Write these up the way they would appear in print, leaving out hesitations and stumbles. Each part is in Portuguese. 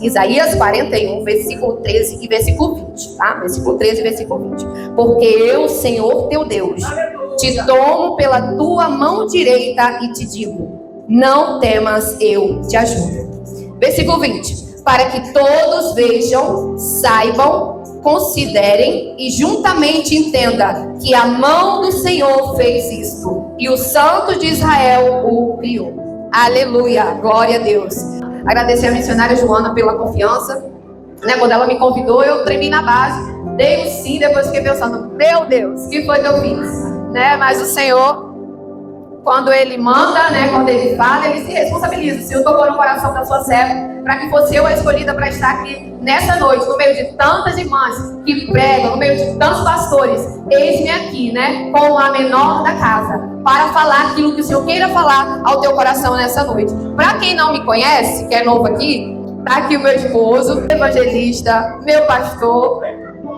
Isaías 41, versículo 13 e versículo 20, tá? Versículo 13 e versículo 20. Porque eu, Senhor teu Deus, te tomo pela tua mão direita e te digo, não temas, eu te ajudo. Versículo 20. Para que todos vejam, saibam, considerem e juntamente entendam que a mão do Senhor fez isto e o Santo de Israel o criou. Aleluia, glória a Deus. Agradecer a missionária Joana pela confiança, né? Quando ela me convidou, eu tremi na base, dei um sim, depois fiquei pensando, meu Deus, o que foi que eu fiz? Né? Mas o Senhor, quando Ele manda, né? Quando Ele fala, Ele se responsabiliza. O Senhor tocou no coração da sua serva, para que fosse eu a escolhida para estar aqui nessa noite, no meio de tantas irmãs que pregam, no meio de tantos pastores. Eis-me aqui, né? Com a menor da casa, para falar aquilo que o Senhor queira falar ao teu coração nessa noite. Para quem não me conhece, que é novo aqui, tá aqui o meu esposo, evangelista, meu pastor,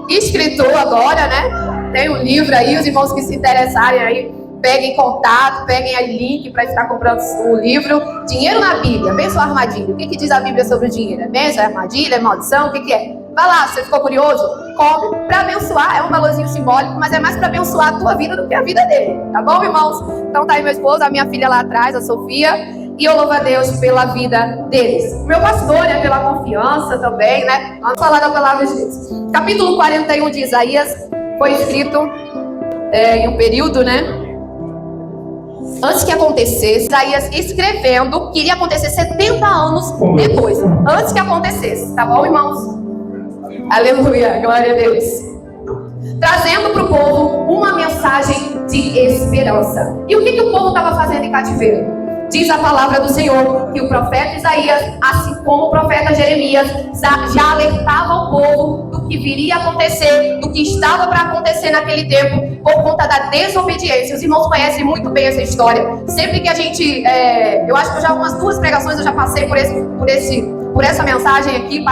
escritor agora, né? Tem um livro aí, os irmãos que se interessarem aí, peguem contato, peguem aí link para estar comprando o livro. Dinheiro na Bíblia, bênção ou armadilha? O que diz a Bíblia sobre o dinheiro? É bênção, é armadilha, é maldição? O que é? Vai lá, você ficou curioso? Compre para abençoar, é um valorzinho simbólico, mas é mais para abençoar a tua vida do que a vida dele, tá bom, irmãos? Então tá aí meu esposo, a minha filha lá atrás, a Sofia, e eu louvo a Deus pela vida deles. Meu pastor, né, pela confiança também, né? Vamos falar da palavra de Deus. Capítulo 41 de Isaías foi escrito em um período, né? Antes que acontecesse, Isaías escrevendo, que iria acontecer 70 anos depois. Antes que acontecesse, tá bom, irmãos? Aleluia, glória a Deus. Trazendo para o povo uma mensagem de esperança. E o que o povo estava fazendo em cativeiro? Diz a palavra do Senhor que o profeta Isaías, assim como o profeta Jeremias, já alertava o povo do que viria a acontecer, do que estava para acontecer naquele tempo, por conta da desobediência. Os irmãos conhecem muito bem essa história. Sempre que a gente, eu acho que já algumas 2 pregações eu já passei por essa mensagem aqui,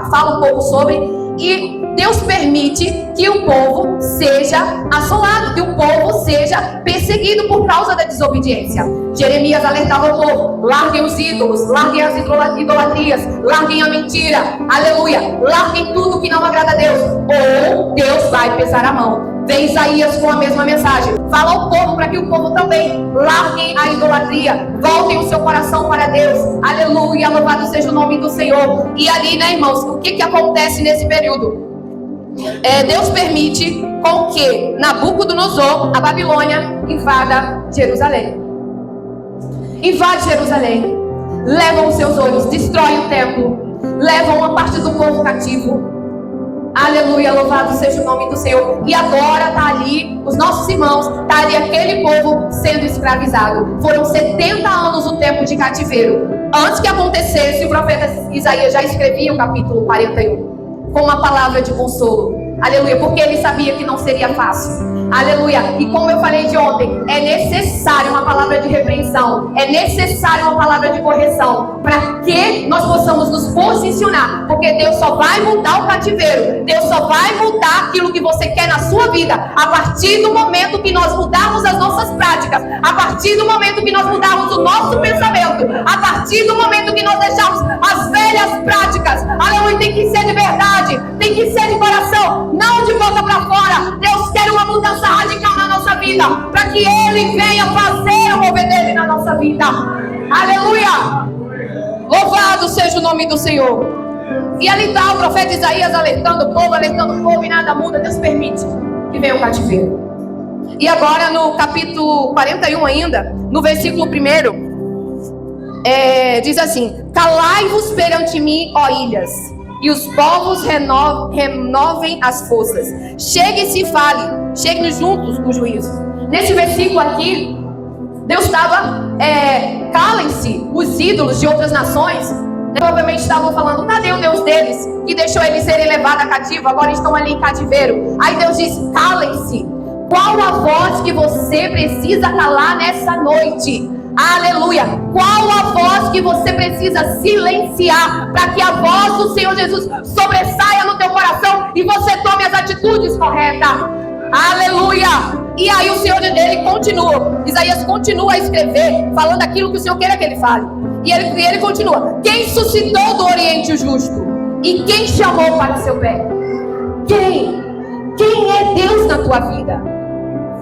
falo um pouco sobre. E Deus permite que o povo seja assolado, que o povo seja perseguido por causa da desobediência. Jeremias alertava o povo: larguem os ídolos, larguem as idolatrias, larguem a mentira, aleluia, larguem tudo que não agrada a Deus, ou Deus vai pesar a mão. Vem Isaías com a mesma mensagem, fala ao povo para que o povo também larguem a idolatria, voltem o seu coração para Deus, aleluia, louvado seja o nome do Senhor. E ali, né, irmãos, o que acontece nesse período? Deus permite com que Nabucodonosor, a Babilônia, invada Jerusalém. Invade Jerusalém, levam os seus olhos, destrói o templo, levam uma parte do povo cativo. Aleluia, louvado seja o nome do Senhor. E agora está ali, os nossos irmãos, está ali aquele povo sendo escravizado. Foram 70 anos o tempo de cativeiro. Antes que acontecesse, o profeta Isaías já escrevia o capítulo 41 com uma palavra de consolo. Aleluia, porque ele sabia que não seria fácil. Aleluia, e como eu falei de ontem, é necessário uma palavra de repreensão, é necessário uma palavra de correção, para que nós possamos nos posicionar, porque Deus só vai mudar o cativeiro, Deus só vai mudar aquilo que você quer na sua vida, a partir do momento que nós mudarmos as nossas práticas, a partir do momento que nós mudarmos o nosso pensamento, a partir do momento que nós deixarmos as velhas práticas. Aleluia, tem que ser de verdade, tem que ser de coração, não de boca para fora. Deus quer uma mudança radical na nossa vida, para que Ele venha fazer o mover dele na nossa vida. Aleluia, louvado seja o nome do Senhor. E ali está o profeta Isaías alertando o povo, e nada muda. Deus permite que venha o cativeiro. E agora no capítulo 41 ainda, no versículo 1, diz assim: calai-vos perante mim, ó ilhas, e os povos renovem as forças. Chegue-se e fale, cheguem juntos o juízo. Nesse versículo aqui, Deus estava, calem-se os ídolos de outras nações. Provavelmente estavam falando: cadê o Deus deles, que deixou eles serem levados a cativo, agora estão ali em cativeiro. Aí Deus diz: calem-se. Qual a voz que você precisa calar nessa noite? Aleluia, qual a voz que você precisa silenciar, para que a voz do Senhor Jesus sobressaia no teu coração e você tome as atitudes corretas? Aleluia. E aí o Senhor, ele continua, Isaías continua a escrever, falando aquilo que o Senhor queira que ele fale. E ele continua: quem suscitou do Oriente o justo? E quem chamou para o seu bem? Quem? Quem é Deus na tua vida?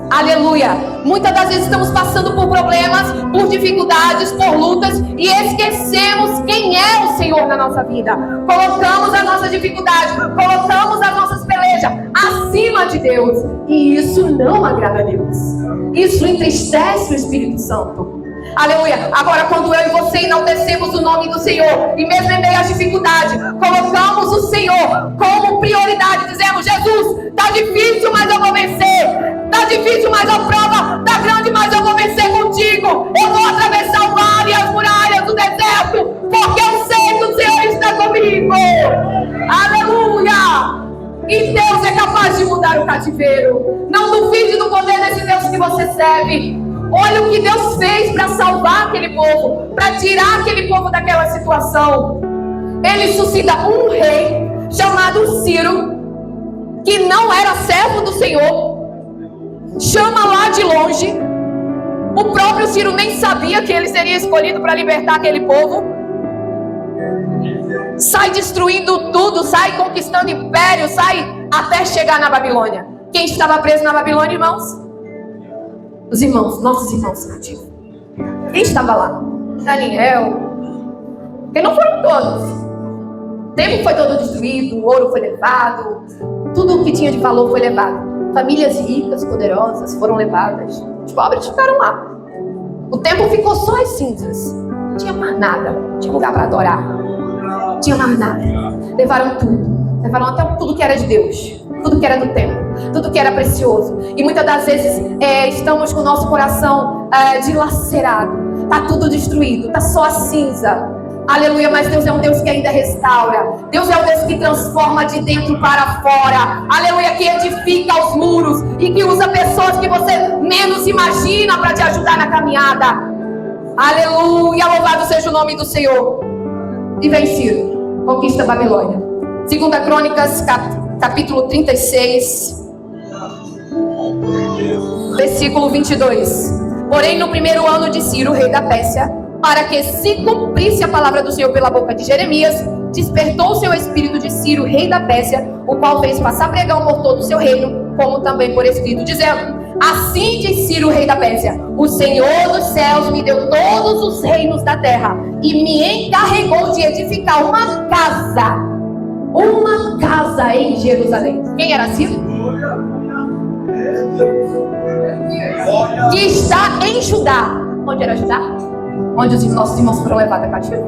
Aleluia. Muitas das vezes estamos passando por problemas, por dificuldades, por lutas, e esquecemos quem é o Senhor na nossa vida. Colocamos a nossa dificuldade, colocamos as nossas pelejas acima de Deus, e isso não agrada a Deus. Isso entristece o Espírito Santo. Aleluia. Agora, quando eu e você enaltecemos o nome do Senhor, e mesmo em meio às dificuldades, colocamos o Senhor como prioridade, dizemos: Jesus, está difícil, mas eu vou vencer. Está difícil, mas a prova está grande, mas eu vou vencer contigo. Eu vou atravessar o vale, as muralhas do deserto, porque eu sei que o Senhor está comigo. Aleluia. E Deus é capaz de mudar o cativeiro. Não duvide do poder desse Deus que você serve. Olha o que Deus fez para salvar aquele povo, para tirar aquele povo daquela situação. Ele suscita um rei chamado Ciro, que não era servo do Senhor. Chama lá de longe. O próprio Ciro nem sabia que ele seria escolhido para libertar aquele povo. Sai destruindo tudo, sai conquistando império, sai até chegar na Babilônia. Quem estava preso na Babilônia, irmãos? Os irmãos, nossos irmãos cativos. Quem estava lá? Daniel. Porque não foram todos. O templo foi todo destruído, o ouro foi levado, tudo o que tinha de valor foi levado. Famílias ricas, poderosas foram levadas. Os pobres ficaram lá. O templo ficou só as cinzas. Não tinha mais nada. Não tinha lugar para adorar. Não tinha mais nada. Levaram tudo. Levaram até tudo que era de Deus. Tudo que era do templo. Tudo que era precioso. E muitas das vezes estamos com o nosso coração dilacerado. Está tudo destruído. Está só a cinza. Aleluia, mas Deus é um Deus que ainda restaura. Deus é um Deus que transforma de dentro para fora. Aleluia, que edifica os muros e que usa pessoas que você menos imagina para te ajudar na caminhada. Aleluia, louvado seja o nome do Senhor. E vem Ciro, conquista a Babilônia. 2 Crônicas, capítulo 36, versículo 22. Porém, no primeiro ano de Ciro, rei da Pérsia, para que se cumprisse a palavra do Senhor pela boca de Jeremias, despertou o seu espírito de Ciro, rei da Pérsia, o qual fez passar pregão por todo o seu reino, como também por escrito, dizendo: assim diz Ciro, rei da Pérsia: o Senhor dos céus me deu todos os reinos da terra e me encarregou de edificar uma casa em Jerusalém. Quem era Ciro? Que está em Judá. Onde era Judá? Onde os nossos irmãos foram levados a cativo?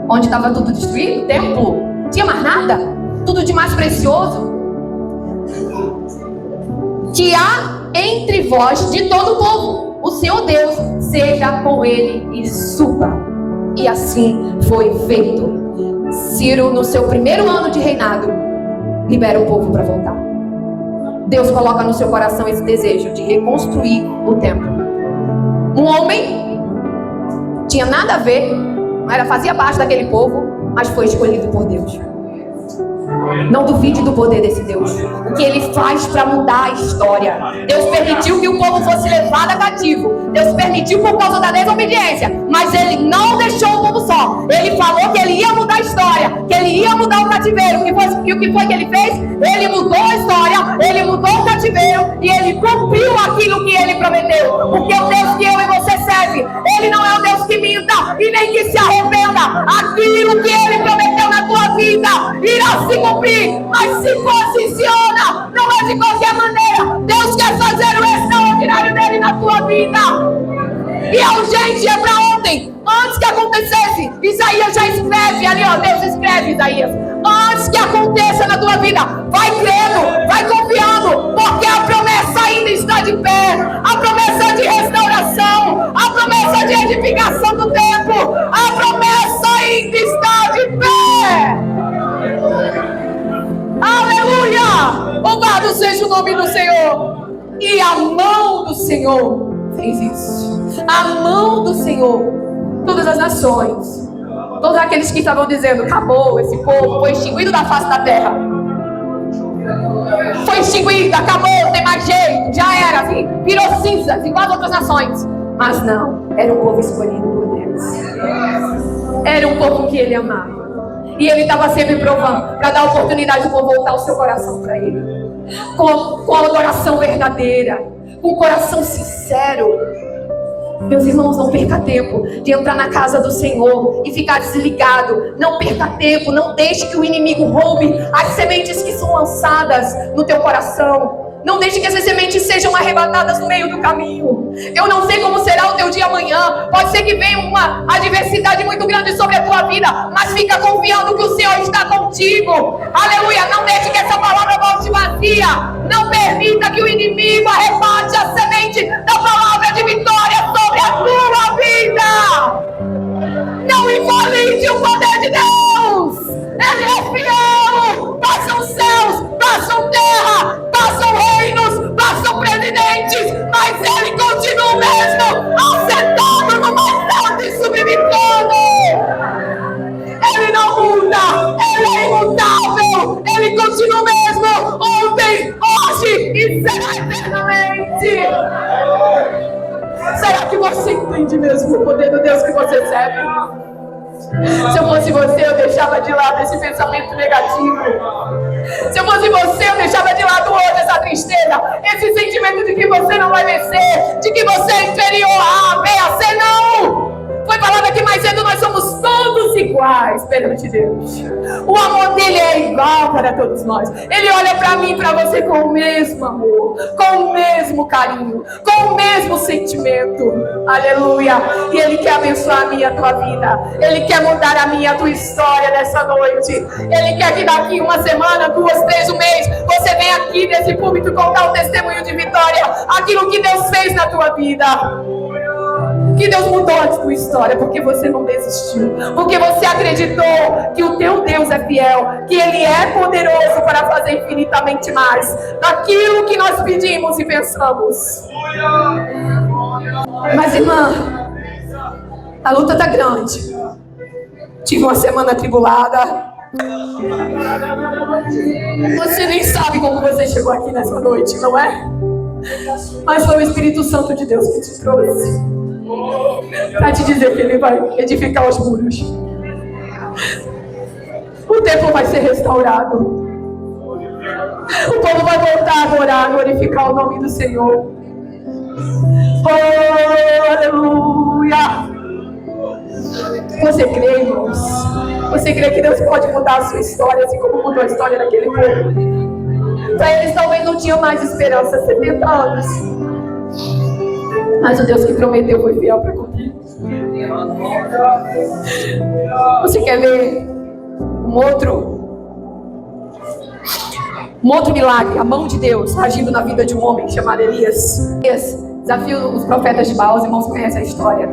Onde estava tudo destruído? O templo? Não tinha mais nada? Tudo de mais precioso? Que há entre vós de todo o povo o Senhor Deus seja com ele e suba. E assim foi feito. Ciro, no seu primeiro ano de reinado, libera o povo para voltar. Deus coloca no seu coração esse desejo de reconstruir o templo. Um homem tinha nada a ver, fazia parte daquele povo, mas foi escolhido por Deus. Não duvide do poder desse Deus. O que ele faz para mudar a história. Deus permitiu que o povo fosse levado a cativo. Deus permitiu por causa da desobediência. Mas ele não deixou o povo só. Ele falou que ele ia mudar a história, que ele ia mudar o cativeiro. E o que foi que ele fez? Ele mudou a história, ele mudou o cativeiro e ele cumpriu aquilo que ele prometeu. Porque o Deus que eu e você serve, ele não é um Deus que minta e nem que se arrependa. Aquilo que ele prometeu na tua vida irá se cumprir, mas se posiciona, não é de qualquer maneira. Deus quer fazer o extraordinário dele na tua vida. E é urgente, é para ontem. Antes que acontecesse, Isaías já escreve ali, ó, Deus escreve, Isaías. Antes que aconteça na tua vida, vai crendo, vai confiando, porque a promessa ainda está de pé. A promessa de restauração, a promessa de edificação do templo, a promessa ainda está de pé. Aleluia! Louvado seja o nome do Senhor. E a mão do Senhor fez isso. A mão do Senhor. Todas as nações, todos aqueles que estavam dizendo: acabou, esse povo foi extinguido da face da terra. Foi extinguido, acabou, não tem mais jeito, já era, assim, virou cinzas, igual as outras nações. Mas não, era um povo escolhido por Deus. Era um povo que ele amava. E ele estava sempre provando para dar oportunidade de voltar o seu coração para ele. Com a adoração verdadeira, com o coração sincero. Meus irmãos, não perca tempo de entrar na casa do Senhor e ficar desligado. Não perca tempo, não deixe que o inimigo roube as sementes que são lançadas no teu coração. Não deixe que essas sementes sejam arrebatadas no meio do caminho. Eu não sei como será o teu dia amanhã. Pode ser que venha uma adversidade muito grande sobre a tua vida, mas fica confiando que o Senhor está contigo. Aleluia. Não deixe que essa palavra volte vazia. Não permita que o inimigo arrebate a semente da palavra de vitória sobre a tua vida. Não invalide o poder de Deus. Ele é fiel. Passam céus, passam terra, passam reinos, passam presidentes, mas ele continua mesmo, assentado no mais alto e sublime trono. Ele não muda, ele é imutável, ele continua mesmo, ontem, hoje e será eternamente. Será que você entende mesmo o poder do Deus que você serve? Se eu fosse você, eu deixava de lado esse pensamento negativo. Se eu fosse você, eu deixava de lado hoje essa tristeza, esse sentimento de que você não vai vencer, de que você é inferior a A, B, a C, não! Foi falado aqui mais cedo, nós somos todos iguais perante Deus. O amor dele é igual para todos nós. Ele olha para mim e para você com o mesmo amor, com o mesmo carinho, com o mesmo sentimento. Aleluia. E ele quer abençoar a minha e a tua vida. Ele quer mudar a minha e a tua história nessa noite. Ele quer que daqui uma semana, 2, 3, um mês, você venha aqui nesse púlpito contar o testemunho de vitória, aquilo que Deus fez na tua vida. Que Deus mudou a tua história, porque você não desistiu, porque você acreditou que o teu Deus é fiel, que Ele é poderoso para fazer infinitamente mais daquilo que nós pedimos e pensamos. Mas irmã, a luta está grande. Tive uma semana atribulada. Você nem sabe como você chegou aqui nessa noite, não é? Mas foi o Espírito Santo de Deus que te trouxe para te dizer que ele vai edificar os muros. O templo vai ser restaurado. O povo vai voltar a adorar, glorificar o nome do Senhor. Oh, aleluia! Você crê, irmãos? Você crê que Deus pode mudar a sua história, assim como mudou a história daquele povo? Para eles talvez não tinham mais esperança, 70 anos. Mas o Deus que prometeu foi fiel para cumprir. Você quer ver um outro milagre? A mão de Deus agindo na vida de um homem chamado Elias. Desafio os profetas de Baal, os irmãos conhecem a história.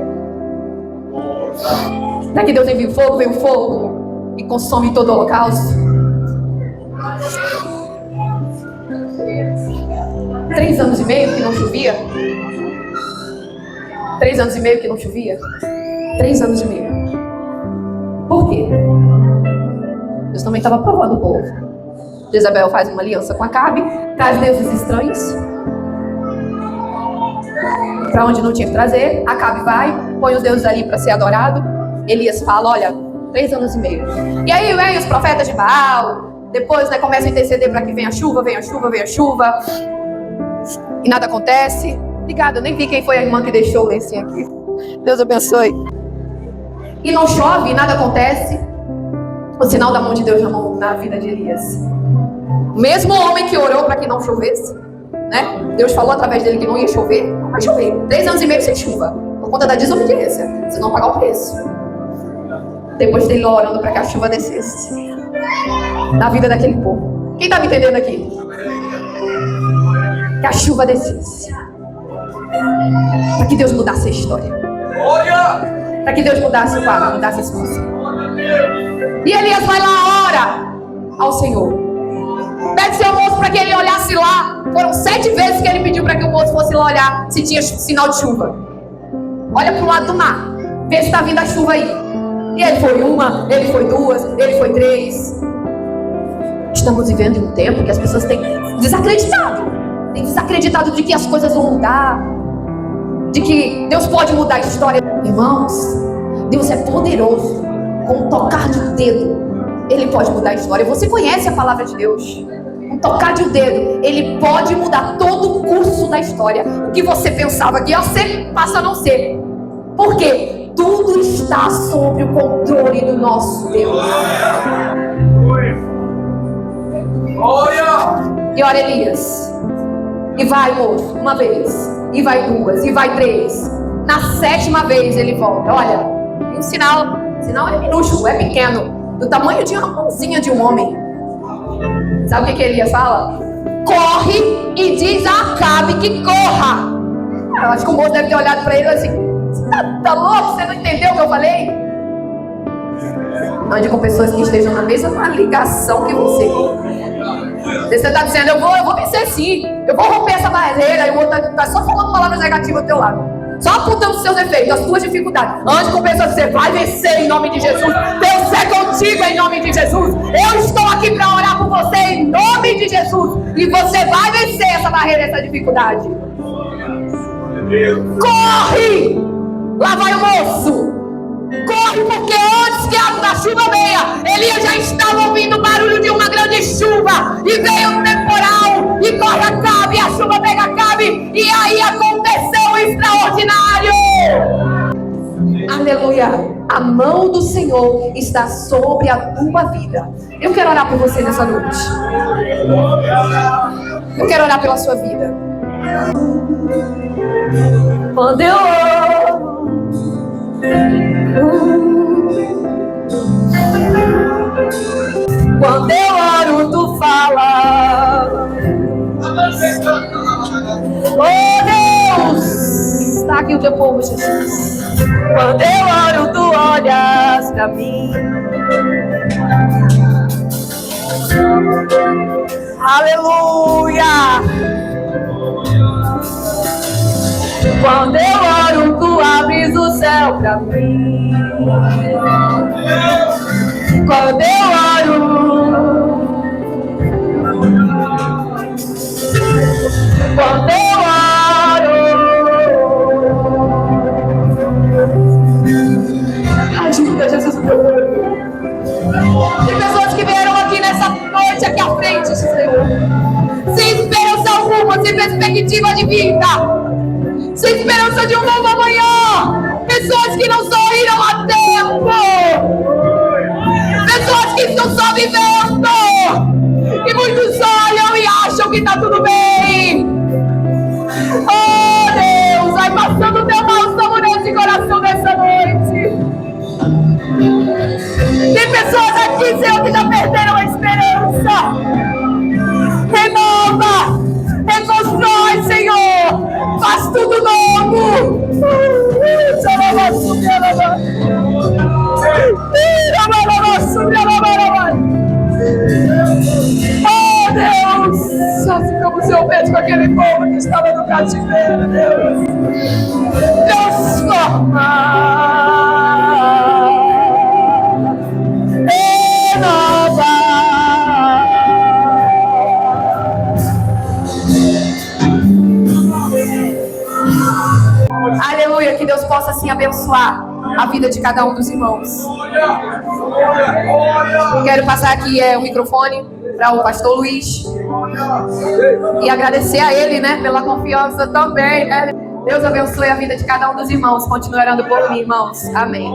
Daqui Deus envia o fogo, vem o fogo e consome todo o holocausto. 3 anos e meio que não chovia. 3 anos e meio que não chovia? 3 anos e meio. Por quê? Deus também estava provando o povo. Jezabel faz uma aliança com Acabe, traz deuses estranhos para onde não tinha que trazer. Acabe vai, põe os deuses ali para ser adorado. Elias fala, olha, 3 anos e meio. E aí vem os profetas de Baal, depois começam a interceder para que venha a chuva, venha a chuva, venha a chuva. E nada acontece. Obrigada, eu nem vi quem foi a irmã que deixou o lencinho aqui. Deus abençoe. E não chove, e nada acontece. O sinal da mão de Deus na vida de Elias. O mesmo homem que orou para que não chovesse, né? Deus falou através dele que não ia chover. Não vai chover. 3 anos e meio sem chuva. Por conta da desobediência. Vocês vão pagar o preço. Depois dele orando para que a chuva descesse. Na vida daquele povo. Quem está me entendendo aqui? Que a chuva descesse. Para que Deus mudasse a história. Para que Deus mudasse o quadro, mudasse a situação. E Elias vai lá, ora ao Senhor. Pede seu moço para que ele olhasse lá. Foram 7 vezes que ele pediu para que o moço fosse lá olhar se tinha sinal de chuva. Olha para o lado do mar. Vê se está vindo a chuva aí. E ele foi 1, ele foi 2, ele foi 3. Estamos vivendo em um tempo que as pessoas têm desacreditado. Têm desacreditado de que as coisas vão mudar. De que Deus pode mudar a história. Irmãos, Deus é poderoso. Com um tocar de dedo, Ele pode mudar a história. Você conhece a palavra de Deus? Um tocar de dedo, Ele pode mudar todo o curso da história. O que você pensava que ia ser, passa a não ser. Por quê? Tudo está sob o controle do nosso Deus. E olha Elias. E vai, moço, uma vez. E vai duas, e vai três. Na 7ª vez ele volta. Olha, e o sinal é minúsculo, é pequeno, do tamanho de uma mãozinha de um homem. Sabe o que Elias fala? Corre e diz a Acabe que corra. Eu acho que o moço deve ter olhado para ele assim: você tá louco? Você não entendeu o que eu falei? Ande com pessoas que estejam na mesma ligação que você. Você está dizendo: eu vou vencer sim, eu vou romper essa barreira. E o outro está só falando palavras negativas do teu lado, só apontando os seus defeitos, as tuas dificuldades. Ande com pessoas que você vai vencer em nome de Jesus. Deus é contigo em nome de Jesus. Eu estou aqui para orar por você em nome de Jesus. E você vai vencer essa barreira, essa dificuldade. Corre! Lá vai o moço. Corre, porque antes que a chuva venha, Elias já estava ouvindo o barulho de uma grande chuva. E veio um temporal. E corre Acabe, a chuva pega Acabe. E aí aconteceu o extraordinário. Aleluia. A mão do Senhor está sobre a tua vida. Eu quero orar por você nessa noite. Eu quero orar pela sua vida. Quando eu oro, quando eu oro, tu fala. Oh Deus, está aqui o teu povo, Jesus. Quando eu oro, tu olhas pra mim. Aleluia. Quando eu oro, tu abres o céu pra mim. Quando eu oro, quando eu oro, ajuda, Jesus. Tem pessoas que vieram aqui nessa noite, aqui à frente, Senhor, sem esperança alguma, sem perspectiva de vida, sem esperança de um novo amanhã. Pessoas que não sorriram a tempo. Pessoas que estão só vivendo. E muitos olham e acham que está tudo bem. Oh Deus, vai passando o teu bálsamo nesse coração nessa noite. Tem pessoas aqui, Senhor, que já perderam a esperança. Renova, reconstrói, Senhor. Faz tudo novo. Oh Deus, assim como o Senhor fez com aquele povo que estava no cativeiro, Deus, transforma, renova. Aleluia, que Deus possa assim abençoar a vida de cada um dos irmãos. Quero passar aqui o microfone para o pastor Luiz e agradecer a ele, né, pela confiança também, né? Deus abençoe a vida de cada um dos irmãos. Continue orando por mim, irmãos. Amém.